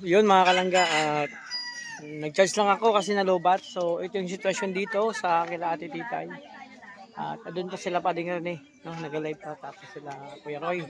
Yun mga kalangga, nag-charge lang ako kasi nalobat. So ito yung sitwasyon dito sa kila Ate Titay. At doon pa sila Pading Rene, no? Nag-live pa tapos sila Kuya Roy.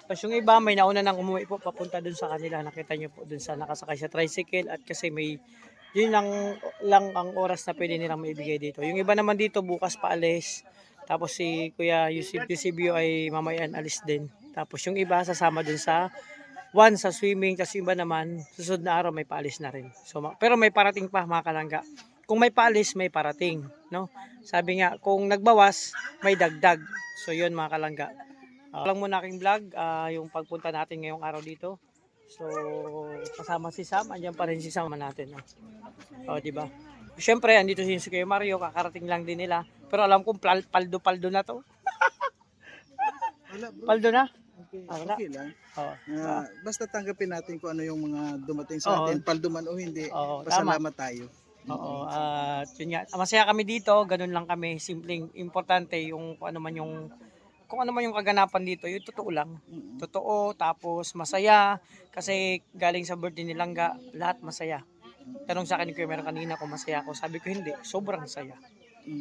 Tapos yung iba may nauna nang umuwi po papunta doon sa kanila. Nakita niyo po doon sa nakasakay sa tricycle at kasi may yun lang ang oras na pwede nilang maibigay dito. Yung iba naman dito bukas pa alis. Tapos si Kuya Eusebio ay mamayan alis din. Tapos yung iba sasama doon sa one sa swimming, tapos yung iba naman, susunod na araw may paalis na rin. So, pero may parating pa mga kalangga. Kung may paalis, may parating. No? Sabi nga, kung nagbawas, may dagdag. So yun mga kalangga. Lang muna aking vlog, yung pagpunta natin ngayong araw dito. So, kasama si Sam, andyan pa rin si Sam natin. O, di ba? Siyempre, andito si Kuya Mario, kakarating lang din nila. Pero alam kong paldo-paldo na to. Wala bro. Paldo na? Okay, wala. okay lang. Oo. Basta tanggapin natin kung ano yung mga dumating sa atin, palduman o hindi. Oo, Pasalamat tayo. Oo, at yun nga, masaya kami dito, ganun lang kami, simpleng importante yung kung ano man yung kaganapan dito, yung totoo lang. Totoo, tapos masaya kasi galing sa birthday ni Langga, lahat masaya. Tanong sa akin ni Kuya Mario kanina kung masaya ako, sabi ko hindi, sobrang saya.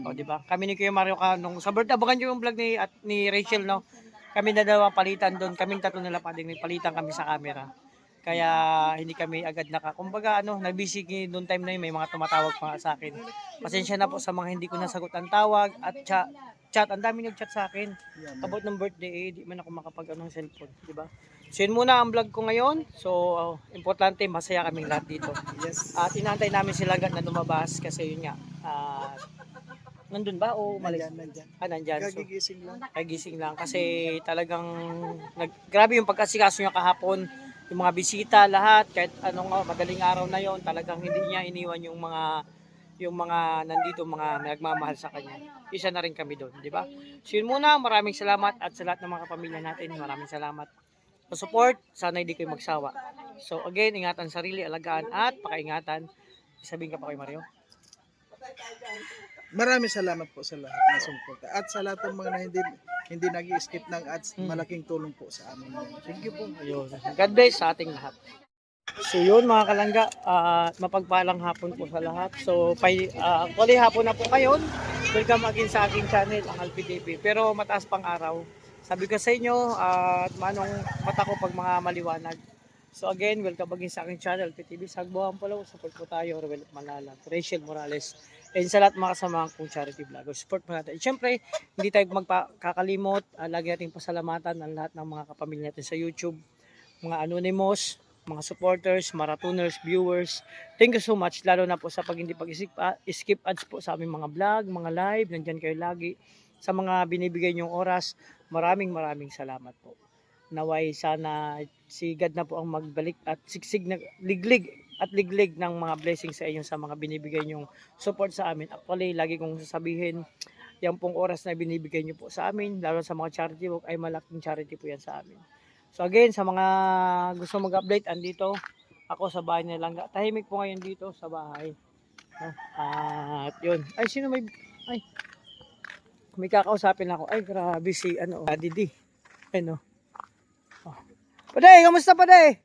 O, di ba? Kami ni Kuya Mario nung sa birthday, abangan niyo yung vlog ni Rachel, no? Kami na daw palitan doon, kaming tatlo nila Pading, palitan kami sa camera. Kaya hindi kami agad kumbaga nabisi noon time na yun, may mga tumatawag pa sa akin. Pasensya na po sa mga hindi ko nasagot ang tawag at chat, ang dami nag-chat sa akin. About ng birthday, di man ako makapag ng cellphone, di ba? So yun muna ang vlog ko ngayon. So importante, masaya kaming lahat dito. Yes. At inaantay namin sila na lumabas kasi yun nga. Nandun ba o umalis? Nandyan. Nandyan. So, Kagigising lang. kagising lang kasi talagang grabe yung pagkasikaso niya kahapon, yung mga bisita lahat kahit madaling araw na yon, talagang hindi niya iniwan yung mga nandito, mga nagmamahal sa kanya. Isa na rin kami doon, di ba? So yun muna, maraming salamat at sa lahat ng mga kapamilya natin, maraming salamat sa support, sana hindi kayo magsawa. So again, ingatan sarili, alagaan at pakaingatan. Sabihin ka pa kay Mario. Maraming salamat po sa lahat na sumuporta. At sa lahat ng mga na hindi nag-skip ng ads, malaking tulong po sa amin. Thank you po. Ayun. God bless sa ating lahat. So yun mga kalangga, mapagpalang hapon po sa lahat. So actually hapon na po kayo. Welcome again sa aking channel, ang Alpi TV. Pero mataas pang araw. Sabi ko sa inyo, manong mata ko pag mga maliwanag. So again, welcome again sa aking channel, Alpi TV. Sagbuhan po lang, support po tayo, Ruel Malala, Rachel Morales. And sa lahat mga kasama kong charity vlogger, support mo natin. Siyempre, hindi tayo magkakalimot. Lagi natin pasalamatan ang lahat ng mga kapamilya natin sa YouTube, mga anonymous, mga supporters, marathoners, viewers. Thank you so much, lalo na po sa hindi pag-skip ads po sa aming mga vlog, mga live. Nandyan kayo lagi. Sa mga binibigay niyong oras, maraming salamat po. Naway sana si God na po ang magbalik at sigsig na liglig ng mga blessings sa inyo sa mga binibigay nyong support sa amin. Actually, lagi kong sasabihin, yan pong oras na binibigay nyo po sa amin, lalo sa mga charity work, ay malaking charity po yan sa amin. So again, sa mga gusto mag-update, andito ako sa bahay ni Langga. Tahimik po ngayon dito sa bahay. At yun. Ay, sino may kakausapin ako. Ay, grabe si Didi. Ano? Paday, kamusta Paday?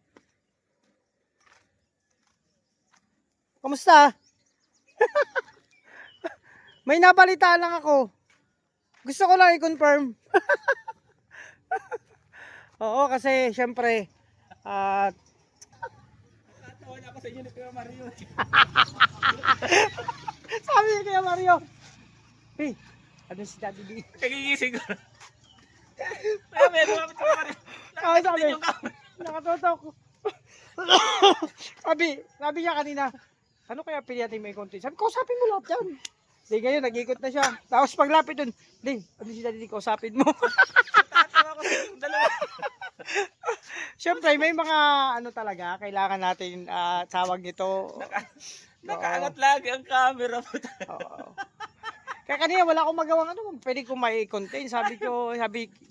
Kamusta? May napalitan lang ako. Gusto ko lang i-confirm. Oo, kasi syempre Nakatawa na ako sa inyo ni Kuya Mario. sabi niya kay Mario. Hey, ano si Daddy D? Kagigising ko. Ay, meron ako sa Mario. Sabi, nakatutok. sabi niya kanina, ano kaya pili natin may content? Sabi ko, kausapin mo lahat yan. Di ngayon, nag-ikot na siya. Tapos paglapit dun, di, ano si Daddy D, kausapin mo. Siyempre, may mga talaga, kailangan natin tawag nito. Nakaangat lagi ang camera mo. Kaya kanina wala akong magawang pwede ko may content. Sabi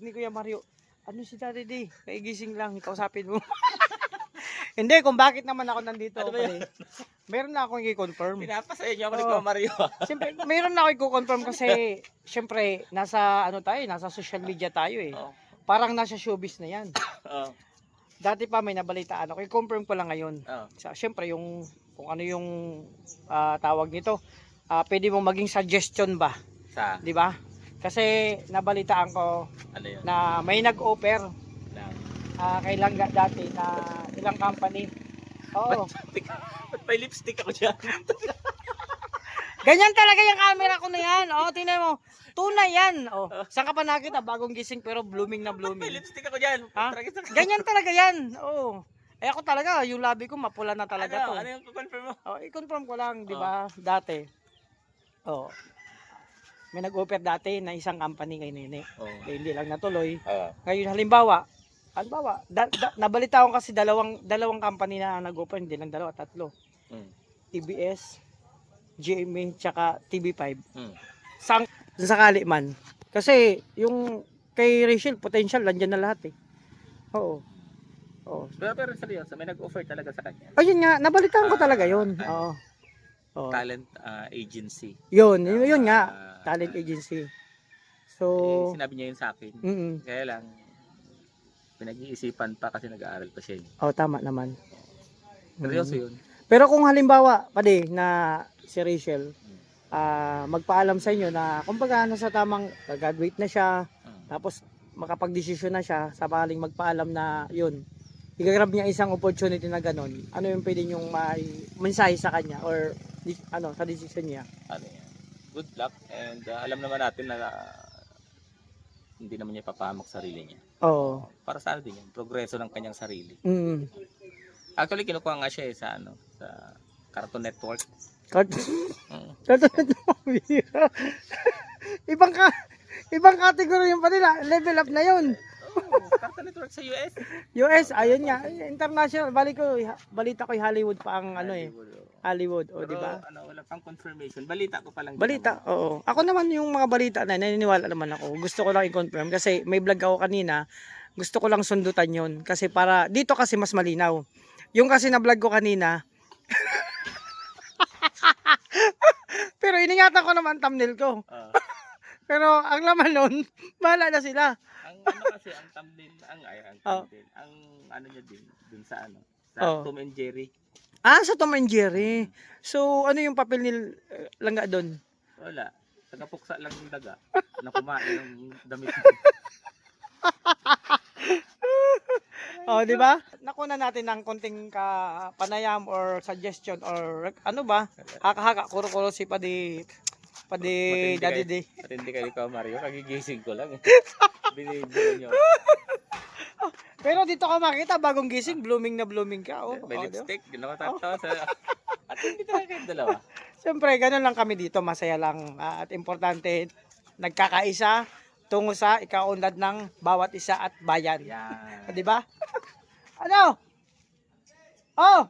ni Kuya Mario, ano si Daddy D, kaigising lang, kausapin mo. Hindi, kung bakit naman ako nandito. Meron na akong i-confirm. Pinapasa inyo ako ni Kuya Mario. Siyempre, meron na ako i-confirm kasi, siyempre, nasa social media tayo eh. Parang nasa showbiz na yan. dati pa may nabalitaan ako. I-confirm ko lang ngayon. Oo. Siyempre yung kung ano yung tawag nito. Pwede mong maging suggestion ba, Sa 'di ba? Kasi nabalitaan ko ano yun? na may nag-offer Lang. kay Langga dati na ilang company. Oo. Ba't may lipstick ako dyan? Ganyan talaga yung camera ko na yan. Oh, tingnan mo. Tunay yan. Oh, saan ka pa nakita? Bagong gising pero blooming na May blooming. lipstick ako dyan. Ha? Tragis ako. Ganyan talaga yan. Oo. Eh ako talaga, yung labi ko mapula na talaga to. Ano yung confirm mo? Oh, i-confirm ko lang, 'di ba? Dati. Oh. May nag-offer dati na isang company kay Nene. Oo. Eh, hindi lang natuloy. Oo. Ngayon halimbawa, nabalita ko kasi dalawang company na nag-offer, hindi lang dalawa, tatlo. TBS, GMA, tsaka TV5. Sang sakali man. Kasi yung kay Rachel, potential nandiyan na lahat eh. Oo. Oo. Pero seryoso, may nag-offer talaga sa kanya. Ayun nga, nabalitaan ko talaga 'yon. Oo. Oo. Talent agency. Yun nga, talent agency. So, Sinabi niya yun sa akin. Kaya lang, pinag-iisipan pa kasi nag-aaral pa siya. tama naman. Seryoso yun. Pero kung halimbawa, pade na si Rachel, magpaalam sa inyo na kumbaga nasa tamang graduate na siya, tapos makapag-desisyon na siya, sabaling magpaalam na yun, i-grab niya isang opportunity na ganun, ano yung pwede niyong mensahe sa kanya or sa decision niya? Ano yan? Good luck and alam naman natin na hindi naman niya papahamak sarili niya. Oo. Para sa ano din yan, progreso ng kanyang sarili. Mm. Actually, kinukuha nga siya sa sa Cartoon Network. Ibang category yung pa nila, level up na yun. Cartoon Network sa US. US, ayun nga, international, balita ko yung Hollywood pa ang Hollywood, di ba? Wala pang confirmation. Balita ko pa lang. Balita, oo. Ako naman yung mga balita na naniniwala naman ako. Gusto ko lang i-confirm kasi may vlog ako kanina. Gusto ko lang sundutan yon kasi para dito kasi mas malinaw. Yung kasi na vlog ko kanina. Pero iningatan ko naman thumbnail ko. Pero ang laman nun, bahala na sila. Kasi ang thumbnail, ang ano niya din dun sa sa Tom and Jerry. Sa Tom and Jerry. So, ano yung papel ni Langga doon? Wala. Tagapuksa lang yung daga na kumain ng damit. Di ba? Nakuna natin ng konting panayam or suggestion or ano ba? Haka-haka, kuro-kuro si Padi Daddy Day. Matindi kayo ikaw, Mario. Kagigising ko lang. Binibigyan niyo. Pero dito ka makita, bagong gising, blooming na blooming ka. May lipstick. Ginawa tatawa sa... At hindi talaga kayong dalawa. Siyempre, ganun lang kami dito. Masaya lang. At importante, nagkakaisa tungo sa ikaunlad ng bawat isa at bayan. Yan. Di ba? Ano? Oh!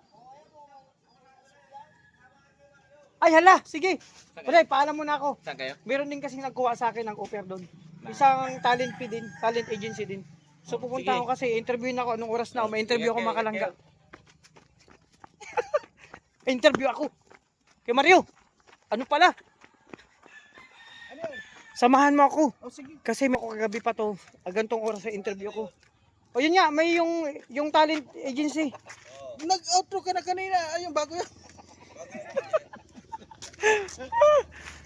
Ay, hala. Sige. Pwede, paalam muna ako. Saan kayo? Meron din kasing nagkuha sa akin ng offer doon. Isang talent fee din, talent agency din. So pupunta ako kasi interview na ako anong oras na ako, may interview ako mga Kalangga. Interview ako. Kay Mario. Ano pala? Samahan mo ako. Sige. Kasi may ako kagabi pa to. Agantong oras sa interview ko. O yun nga, may yung talent agency. Nag-outro ka na kanina. Ayun, bago yan.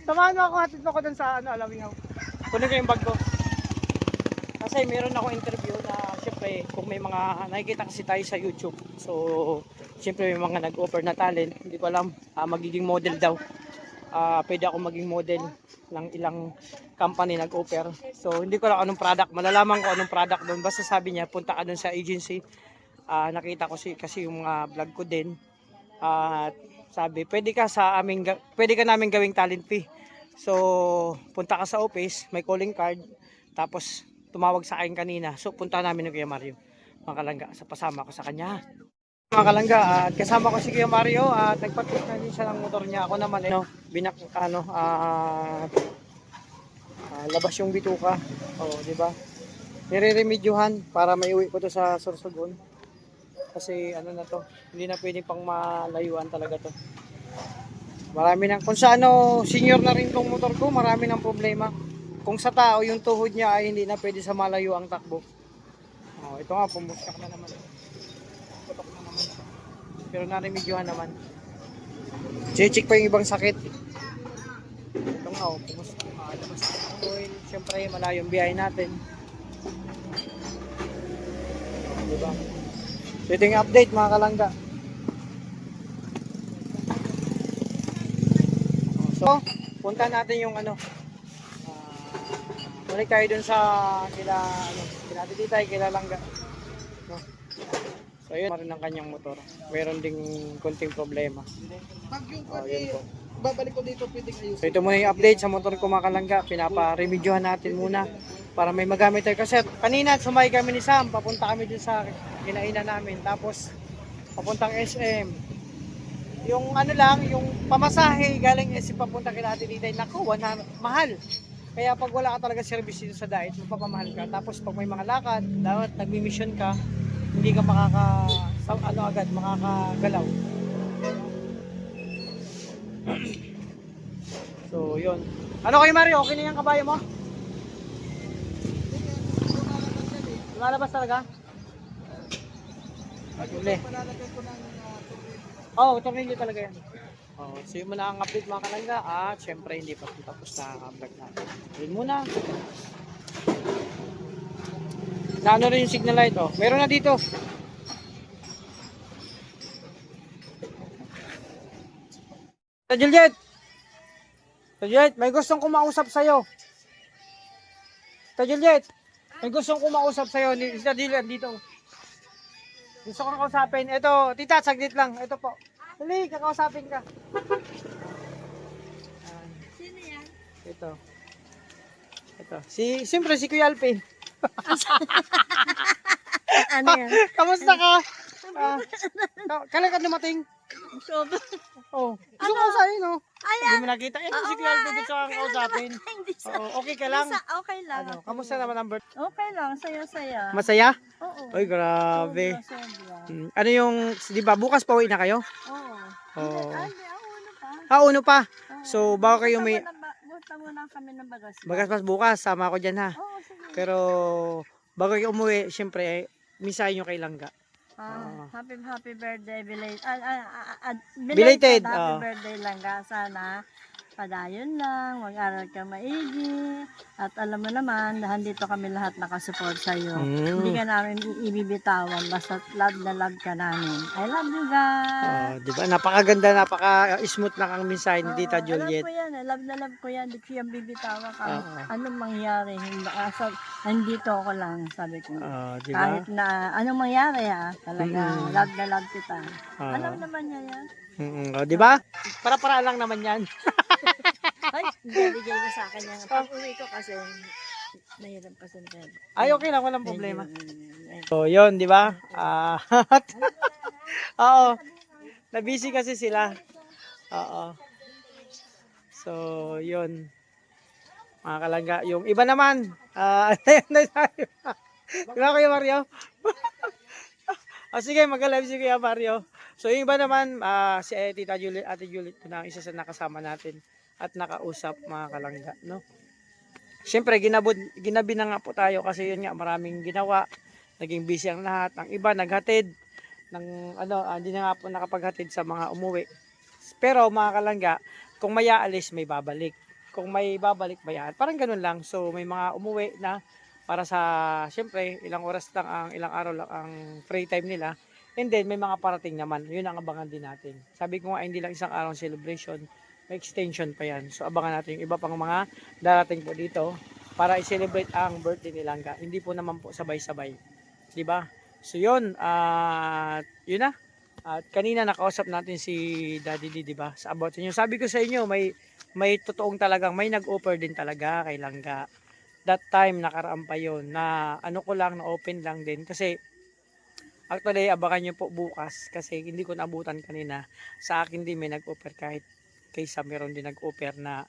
Samahan mo ako, hatid mo ko dun sa Alawing House. Kunin ko yung bag ko. Kasi meron ako interview na siyempre kung may mga nakikita kasi tayo sa YouTube. So siyempre may mga nag-offer na talent. Hindi ko alam, magiging model daw. Pwede ako maging model ng ilang company nag-offer. So hindi ko lang anong product. Malalaman ko anong product doon. Basta sabi niya punta ka doon sa agency. Nakita ko kasi yung vlog ko din. Sabi pwede ka namin gawing talent fee. So punta ka sa office, may calling card. Tapos tumawag sa akin kanina. So punta namin ng Kuya Mario. Mga Kalangga, pasama ko sa kanya. Mga Kalangga, at kasama ko si Kuya Mario at nagpatik na din siya ng motor niya. Ako naman labas yung bituka. Di ba? Nire-remedyohan para maiuwi ko to sa Sorsogon. Kasi na to, hindi na pwedeng pang malayuan talaga to. Marami nang kung sa senior na rin tong motor ko, marami nang problema. Kung sa tao yung tuhod niya ay hindi na pwede sa malayo ang takbo. Ito nga, pumuskak na naman. pero naremedyohan naman. Check pa yung ibang sakit. Ito nga, kumusta? Labas ng oil. Siyempre, malayo yung biyahe natin. Diba? So, ito yung update mga kalangga. So, punta natin yung balik tayo dun sa kila Titay, kila Langga. No? So, yun rin ang kanyang motor. Meron ding konting problema. Pag yung Yun po. babalik ko dito, pwedeng ayusin. So, ito muna yung update sa motor ko mga kalangga. Pinapa-remedyohan natin muna para may magamit tayo. Kasi kanina sumakay kami ni Sam, papunta kami dun sa kinainan namin. Tapos, papuntang SM. Yung yung pamasahe galing SM papunta kila Titay, naku, mahal. Kaya pag wala ka talaga service dito sa diet, magpapamahal ka. Tapos pag may mga lakad, dapat nagmi-mission ka, hindi ka makakagalaw. So, yun. Ano kayo Mario? Okay na yung kabayo mo? Lumalabas talaga? Uli. Palalagay ko ng Oo, tornilyo talaga yan. So yun muna ang update mga kalangga at syempre hindi pa tapos na vlog natin. Yun muna. Naano rin yung signal light meron na dito. Juliet! Juliet, may gustong kumausap sa'yo. Juliet, may gustong kumausap sa'yo. Si Juliet dito. Gusto ko kausapin. Ito, tita, saglit lang. Ito po. Dali, kakausapin ka. Sino yan? Ito. Siyempre si Kuya Alpin. Ano yan? Kamusta ka? Kailan ka dumating? Sobrang. Gusto ko sa'yo, no? Ayan. Hindi mo nakita. Ito si Kuya Alpin. Gusto kang kausapin. Hindi sa... Okay ka lang? Okay lang. Kamusta naman ang birthday? Okay lang. Saya-saya. Masaya? Oo. Ay, grabe. Sobra. Ano yung, di ba, bukas pa uwi na kayo? Oo. Oo. Ay, ako Uno pa. Oo. So, baka kayo may Punta muna kami ng bagas. bagas bukas. Sama ako dyan, ha? Oo, sige. Pero, bago kayo umuwi, syempre, misahin nyo kay Langga. Happy birthday, belated. Belated, Happy birthday lang ka. Sana padayon lang, mag-aral ka maigi. At alam mo naman, dito kami lahat nakasupport sa iyo. Hindi ka namin ibibitawan, basta love na love ka namin. I love you guys. Di ba? Napakaganda, napaka-smooth lang ang mensahe ni Tita Juliet. Alam ko yan, love na love ko yan. Di ko yan bibitawan ka. Oo. Anong mangyari? Nandito ako lang, sabi ko. Di ba? Kahit na anong mangyari talaga, love na love kita. Alam naman niya yan. Di ba? Para-para lang naman yan. Ay, bigay mo sa akin yan. Pag uwi ko kasi, nahirap kasi na. Ay, okay lang, walang problema. So, yun, di ba? Oo. Na-busy kasi sila. Oo. So, yun. Mga kalangga. Yung iba naman, di ba Kuya Mario? Sige, mag-live si Kuya Mario. So, yung iba naman, si Tita Juliet, Ate Juliet, na isa sa nakasama natin at nakausap mga kalangga, no? Siyempre, ginabi na nga po tayo kasi yun nga, maraming ginawa. Naging busy ang lahat. Ang iba, naghatid. Hindi na nga po nakapaghatid sa mga umuwi. Pero, mga kalangga, kung may aalis, may babalik. Kung may babalik, may aalis. Parang ganun lang. So, may mga umuwi na para sa, siyempre, ilang araw lang ang free time nila. And then, may mga parating naman. Yun ang abangan din natin. Sabi ko nga, hindi lang isang araw celebration. May extension pa yan. So, abangan natin yung iba pang mga darating po dito para i-celebrate ang birthday ni Langga. Hindi po naman po sabay-sabay. Diba? So, yun. Yun na. At kanina nakausap natin si Daddy D, diba? Sa about inyo. Sabi ko sa inyo, may totoong talagang, may nag-offer din talaga kay Langga. That time, nakaraan pa yun, na na-open lang din. Kasi, actually, abangan nyo po bukas. Kasi hindi ko naabutan kanina. Sa akin din may nag-offer kahit kaysa meron din nag-offer na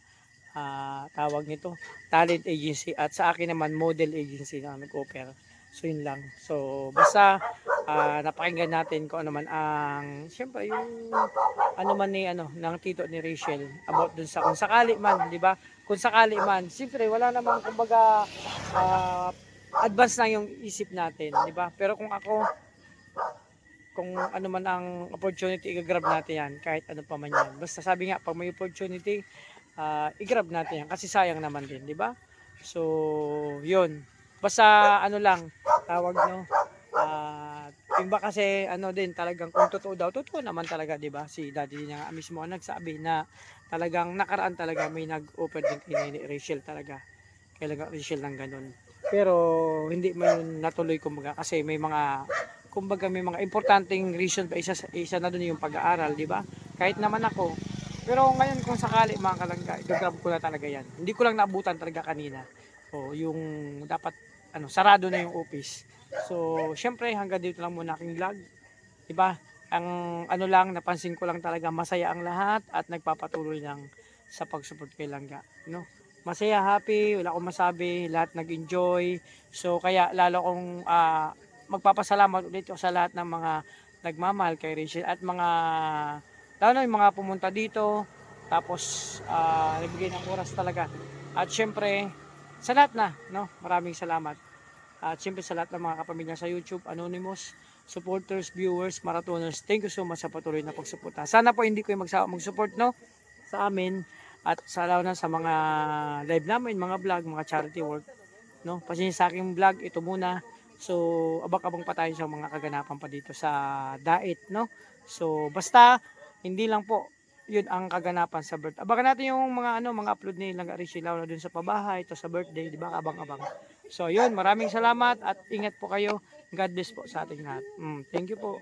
tawag nito, talent agency. At sa akin naman, model agency na nag-offer. So, yun lang. So, basta napakinggan natin kung ano man ang, siyempre, yung ng tito ni Rachel about dun sa, kung sakali man, di ba? Kung sakali man, siyempre, wala namang, kumbaga, advance na yung isip natin, di ba? Pero kung ako, kung ano man ang opportunity, i-grab natin yan, kahit ano pa man yan. Basta sabi nga, pag may opportunity, i-grab natin yan, kasi sayang naman din, di ba? So, yun. Basta ano lang, tawag no, iba kasi ano din, talagang kung totoo daw, totoo naman talaga, di ba? Si daddy niya nga mismo ang nagsabi na talagang nakaraan talaga may nag-offer din kay Rachel talaga. Kailangan Rachel ng ganun. Pero hindi mo yun natuloy kumbaga kasi may mga kumbaga may mga importanteng reason pa, isa na doon yung pag-aaral, di ba? Kahit naman ako. Pero ngayon kung sakali mga kalangga, i-grab ko na talaga yan. Hindi ko lang naabutan talaga kanina. O yung dapat ano, sarado na yung office. So, syempre hanggang dito lang muna aking vlog. Di ba? Ang ano lang, napansin ko lang talaga masaya ang lahat at nagpapatuloy lang sa pag-support kay Langga, no? Masaya, happy, wala akong masabi, lahat nag-enjoy. So kaya lalo kong magpapasalamat ulit sa lahat ng mga nagmamahal kay Rachel at mga lalo na yung mga pumunta dito tapos nagbigay ng oras talaga. At syempre sa lahat na, no, maraming salamat. At syempre sa lahat ng mga kapamilya sa YouTube, Anonymous, supporters, viewers, marathoners, thank you so much sa patuloy na pagsuporta. Sana po hindi kayo magsawa mag-support, no, sa amin at sa lalo na sa mga live namin, mga vlog, mga charity work, no. Pasensya sa aking vlog, ito muna. So, abang-abang pa tayo sa mga kaganapan pa dito sa Dait, no. So, basta hindi lang po yun ang kaganapan sa birthday. Abangan natin yung mga ano, mga upload ni Langga Rachel na dun sa pabahay, ito sa birthday, di ba? Abang-abang. So, yun, maraming salamat at ingat po kayo. God bless po sa ating lahat. Thank you po.